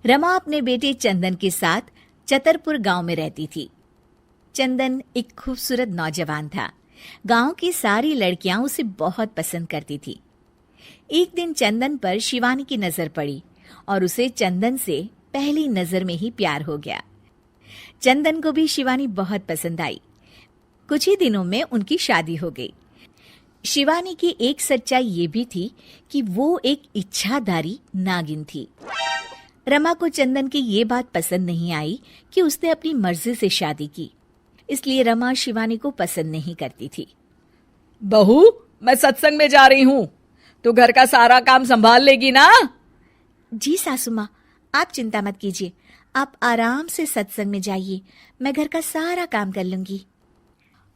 रमा अपने बेटे चंदन के साथ चतरपुर गांव में रहती थी। चंदन एक खूबसूरत नौजवान था। गांव की सारी लड़कियां उसे बहुत पसंद करती थी। एक दिन चंदन पर शिवानी की नजर पड़ी और उसे चंदन से पहली नजर में ही प्यार हो गया। चंदन को भी शिवानी बहुत पसंद आई। कुछ ही दिनों में उनकी शादी हो गई। शिवानी की एक सच्चाई ये भी थी कि वो एक इच्छाधारी नागिन थी। रमा को चंदन की ये बात पसंद नहीं आई कि उसने अपनी मर्जी से शादी की, इसलिए रमा शिवानी को पसंद नहीं करती थी। बहू, मैं सत्संग में जा रही हूँ, तो घर का सारा काम संभाल लेगी ना? जी सासू माँ, आप चिंता मत कीजिए, आप आराम से सत्संग में जाइए, मैं घर का सारा काम कर लूंगी।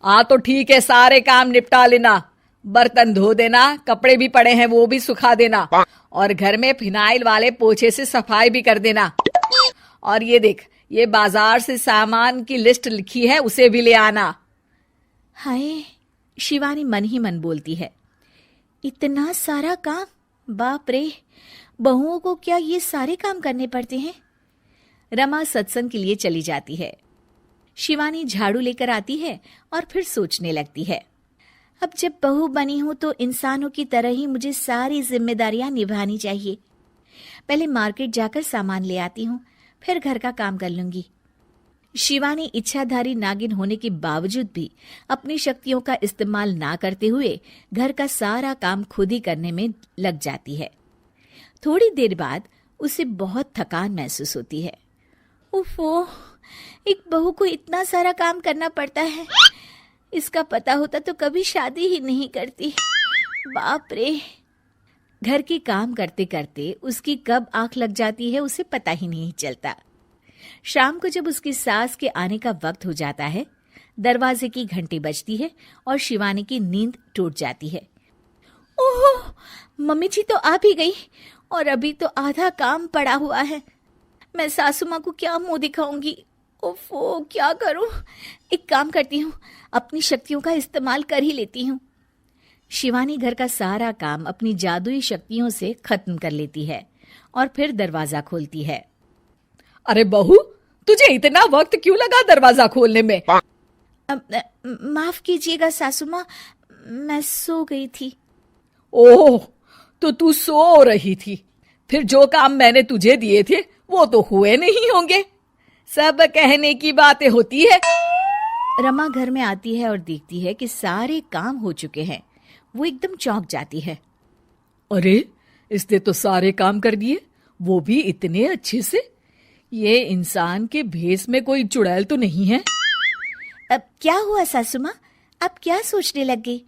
तो ठीक है, सारे काम निपटा लेना। बर्तन धो देना, कपड़े भी पड़े हैं वो भी सुखा देना, और घर में फिनाइल वाले पोछे से सफाई भी कर देना। और ये देख, ये बाजार से सामान की लिस्ट लिखी है, उसे भी ले आना। हाय, शिवानी मन ही मन बोलती है, इतना सारा काम, बाप रे, बहुओं को क्या ये सारे काम करने पड़ते हैं। रमा सत्संग के लिए चली जाती है। शिवानी झाड़ू लेकर आती है और फिर सोचने लगती है, अब जब बहू बनी हूं तो इंसानों की तरह ही मुझे सारी जिम्मेदारियां निभानी चाहिए। पहले मार्केट जाकर सामान ले आती हूँ, फिर घर का काम कर लूंगी। शिवानी इच्छाधारी नागिन होने के बावजूद भी अपनी शक्तियों का इस्तेमाल ना करते हुए घर का सारा काम खुद ही करने में लग जाती है। थोड़ी देर बाद उसे बहुत थकान महसूस होती है। उफ़ो, एक बहू को इतना सारा काम करना पड़ता है। इसका पता होता तो कभी शादी ही नहीं करती। बाप रे। घर के काम करते करते उसकी कब आंख लग जाती है उसे पता ही नहीं चलता। शाम को जब उसकी सास के आने का वक्त हो जाता है, दरवाजे की घंटी बजती है और शिवानी की नींद टूट जाती है। ओह, मम्मी जी तो आ भी गई और अभी तो आधा काम पड़ा हुआ है। मैं सासू माँ को क्या मुंह दिखाऊंगी। ओफो, क्या करूं? एक काम करती हूँ, अपनी शक्तियों का इस्तेमाल कर ही लेती हूँ। शिवानी घर का सारा काम अपनी जादुई शक्तियों से खत्म कर लेती है और फिर दरवाजा खोलती है। अरे बहू, तुझे इतना वक्त क्यों लगा दरवाजा खोलने में? माफ कीजिएगा सासू माँ, मैं सो गई थी। ओह, तो तू सो रही थी, फिर जो काम मैंने तुझे दिए थे वो तो हुए नहीं होंगे। सब कहने की बातें होती है। रमा घर में आती है और देखती है कि सारे काम हो चुके हैं। वो एकदम चौंक जाती है। अरे, इसने तो सारे काम कर दिए, वो भी इतने अच्छे से। ये इंसान के भेस में कोई चुड़ैल तो नहीं है? अब क्या हुआ सासू माँ, आप क्या सोचने लग गई?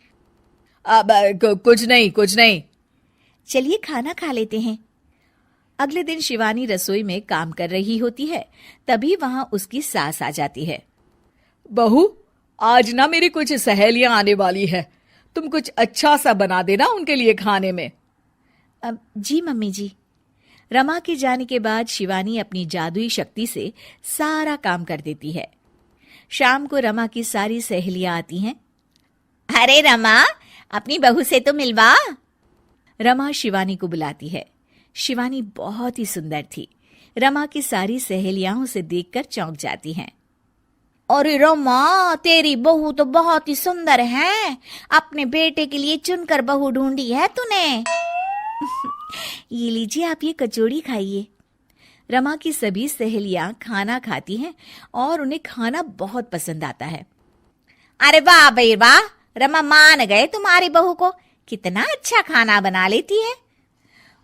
अब कुछ नहीं। चलिए खाना खा लेते हैं। अगले दिन शिवानी रसोई में काम कर रही होती है, तभी वहां उसकी सास आ जाती है। बहू, आज ना मेरी कुछ सहेलियां आने वाली है, तुम कुछ अच्छा सा बना देना उनके लिए खाने में। अब जी मम्मी जी। रमा के जाने के बाद शिवानी अपनी जादुई शक्ति से सारा काम कर देती है। शाम को रमा की सारी सहेलियां आती हैं। अरे रमा, अपनी बहू से तो मिलवा। रमा शिवानी को बुलाती है। शिवानी बहुत ही सुंदर थी। रमा की सारी सहेलियां उसे देखकर चौंक जाती हैं। अरे रमा, तेरी बहू तो बहुत ही सुंदर है। अपने बेटे के लिए चुनकर बहू ढूंढी है तूने। ये लीजिए, आप ये कचौड़ी खाइए। रमा की सभी सहेलियां खाना खाती हैं और उन्हें खाना बहुत पसंद आता है। अरे वाह भाई वाह, रमा मान गए तुम्हारी बहू को, कितना अच्छा खाना बना लेती है।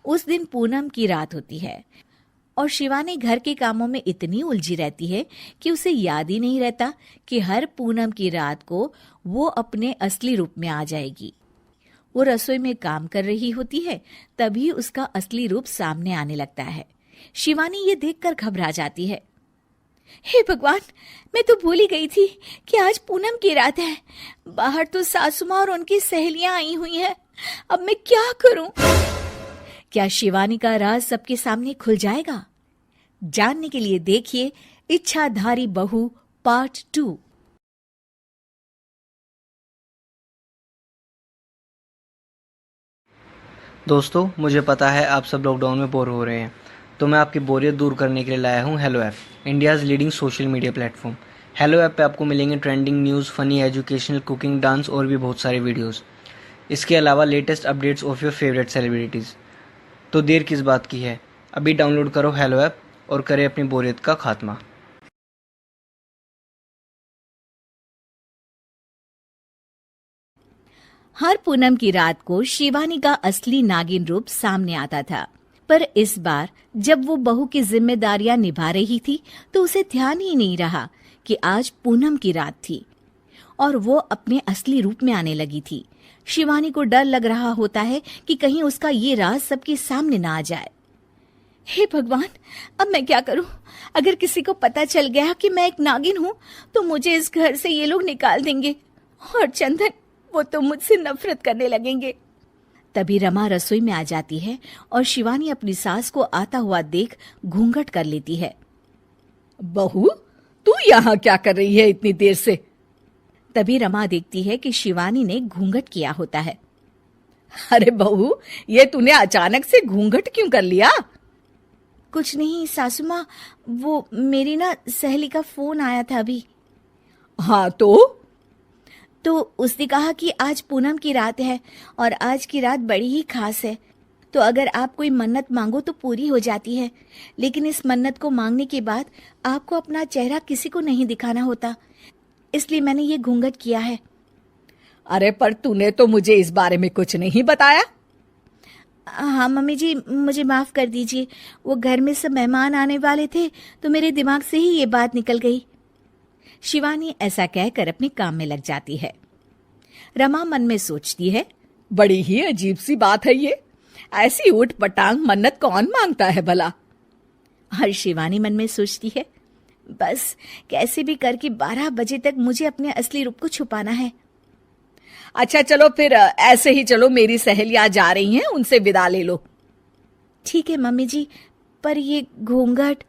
उस दिन पूनम की रात होती है और शिवानी घर के कामों में इतनी उलझी रहती है कि उसे याद ही नहीं रहता कि हर पूनम की रात को वो अपने असली रूप में आ जाएगी। वो रसोई में काम कर रही होती है, तभी उसका असली रूप सामने आने लगता है। शिवानी ये देखकर घबरा जाती है। हे भगवान, मैं तो भूल ही गई थी कि आज पूनम की रात है। बाहर तो सासू माँ और उनकी सहेलियां आई हुई हैं। अब मैं क्या करूं? क्या शिवानी का राज सबके सामने खुल जाएगा? जानने के लिए देखिए इच्छाधारी बहू पार्ट 2। दोस्तों, मुझे पता है आप सब लॉकडाउन में बोर हो रहे हैं, तो मैं आपकी बोरियत दूर करने के लिए लाया हूँ hello app, India's leading social media platform. Hello app पे आपको मिलेंगे trending news, funny, educational, cooking, dance और भी बहुत सारे वीडियोस। इसके अलावा latest updates of your favourite celebrities. तो देर किस बात की है, अभी डाउनलोड करो हेलो ऐप और करें अपनी बोरियत का खात्मा। हर पूनम की रात को शिवानी का असली नागिन रूप सामने आता था, पर इस बार जब वो बहू की जिम्मेदारियां निभा रही थी तो उसे ध्यान ही नहीं रहा कि आज पूनम की रात थी और वो अपने असली रूप में आने लगी थी। शिवानी को डर लग रहा होता है कि कहीं उसका ये राज सबके सामने ना आ जाए। हे भगवान, अब मैं क्या करूं? अगर किसी को पता चल गया कि मैं एक नागिन हूं तो मुझे इस घर से ये लोग निकाल देंगे और चंदन, वो तो मुझसे नफरत करने लगेंगे। तभी रमा रसोई में आ जाती है और शिवानी अपनी सास को आता हुआ देख घूंघट कर लेती है। बहू, तू यहाँ क्या कर रही है इतनी देर से? तभी रमा देखती है कि शिवानी ने घूंघट किया होता है। अरे बहू, ये तूने अचानक से घूंघट क्यों कर लिया? कुछ नहीं सासू माँ, वो मेरी ना सहेली का फोन आया था अभी। हाँ तो उसने कहा कि आज पूनम की रात है और आज की रात बड़ी ही खास है, तो अगर आप कोई मन्नत मांगो तो पूरी हो जाती है, लेकिन इस मन्नत को मांगने के बाद आपको अपना चेहरा किसी को नहीं दिखाना होता, इसलिए मैंने ये घूंघट किया है। अरे पर तूने तो मुझे इस बारे में कुछ नहीं बताया। हाँ मम्मी जी, मुझे माफ कर दीजिए, वो घर में सब मेहमान आने वाले थे तो मेरे दिमाग से ही ये बात निकल गई। शिवानी ऐसा कहकर अपने काम में लग जाती है। रमा मन में सोचती है, बड़ी ही अजीब सी बात है ये, ऐसी ऊट पटांग मन्नत कौन मांगता है भला? और शिवानी मन में सोचती है, बस कैसे भी करके 12 बजे तक मुझे अपने असली रूप को छुपाना है। अच्छा चलो फिर ऐसे ही चलो, मेरी सहेलियां जा रही हैं, उनसे विदा ले लो। ठीक है मम्मी जी, पर ये घूंघट।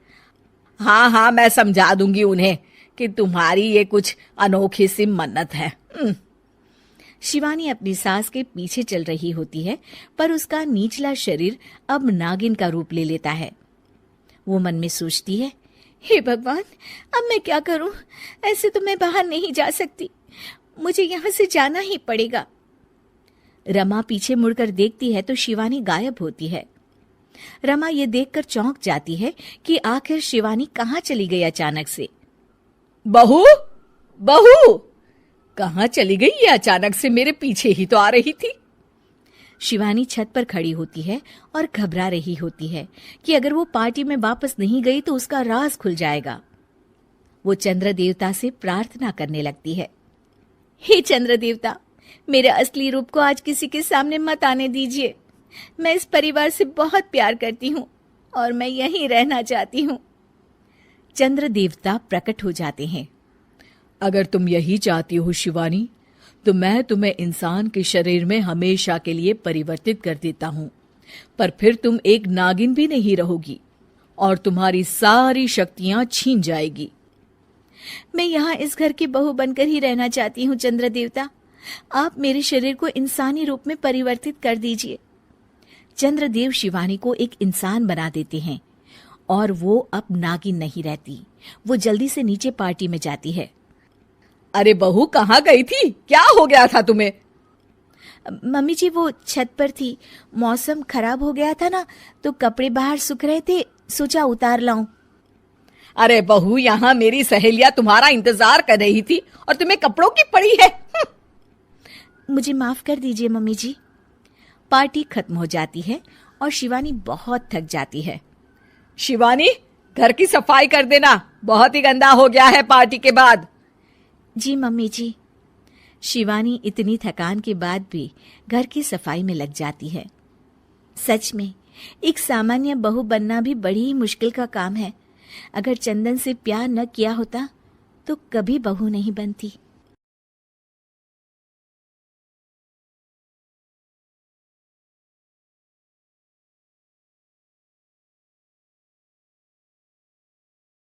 हाँ, मैं समझा दूंगी उन्हें कि तुम्हारी ये कुछ अनोखी सी मन्नत है। शिवानी अपनी सास के पीछे चल रही होती है, पर उसका निचला शरीर अब नागिन का रूप ले लेता है। वो मन में सोचती है, हे भगवान, अब मैं क्या करूं? ऐसे तो मैं बाहर नहीं जा सकती, मुझे यहां से जाना ही पड़ेगा। रमा पीछे मुड़कर देखती है तो शिवानी गायब होती है। रमा ये देखकर चौंक जाती है कि आखिर शिवानी कहाँ चली गई अचानक से। बहू, कहाँ चली गई ये अचानक से? मेरे पीछे ही तो आ रही थी। शिवानी छत पर खड़ी होती है और घबरा रही होती है कि अगर वो पार्टी में वापस नहीं गई तो उसका राज खुल जाएगा। वो चंद्र देवता से प्रार्थना करने लगती है, हे चंद्र देवता, मेरे असली रूप को आज किसी के सामने मत आने दीजिए। मैं इस परिवार से बहुत प्यार करती हूँ और मैं यहीं रहना चाहती हूँ। चंद्र देवता प्रकट हो जाते हैं। अगर तुम यही चाहती हो शिवानी, तो मैं तुम्हें इंसान के शरीर में हमेशा के लिए परिवर्तित कर देता हूँ, पर फिर तुम एक नागिन भी नहीं रहोगी और तुम्हारी सारी शक्तियां छीन जाएगी। मैं यहाँ इस घर की बहू बनकर ही रहना चाहती हूँ चंद्र देवता, आप मेरे शरीर को इंसानी रूप में परिवर्तित कर दीजिए। चंद्रदेव शिवानी को एक इंसान बना देते हैं और वो अब नागिन नहीं रहती। वो जल्दी से नीचे पार्टी में जाती है। अरे बहू, कहाँ गई थी? क्या हो गया था तुम्हें? मम्मी जी, वो छत पर थी, मौसम खराब हो गया था ना, तो कपड़े बाहर सूख रहे थे, सोचा उतार लाऊं। अरे बहू, यहाँ मेरी सहेलियां तुम्हारा इंतजार कर रही थी और तुम्हें कपड़ों की पड़ी है। मुझे माफ कर दीजिए मम्मी जी। पार्टी खत्म हो जाती है और शिवानी बहुत थक जाती है। शिवानी, घर की सफाई कर देना, बहुत ही गंदा हो गया है पार्टी के बाद। जी मम्मी जी। शिवानी इतनी थकान के बाद भी घर की सफाई में लग जाती है। सच में एक सामान्य बहू बनना भी बड़ी ही मुश्किल का काम है। अगर चंदन से प्यार न किया होता तो कभी बहू नहीं बनती।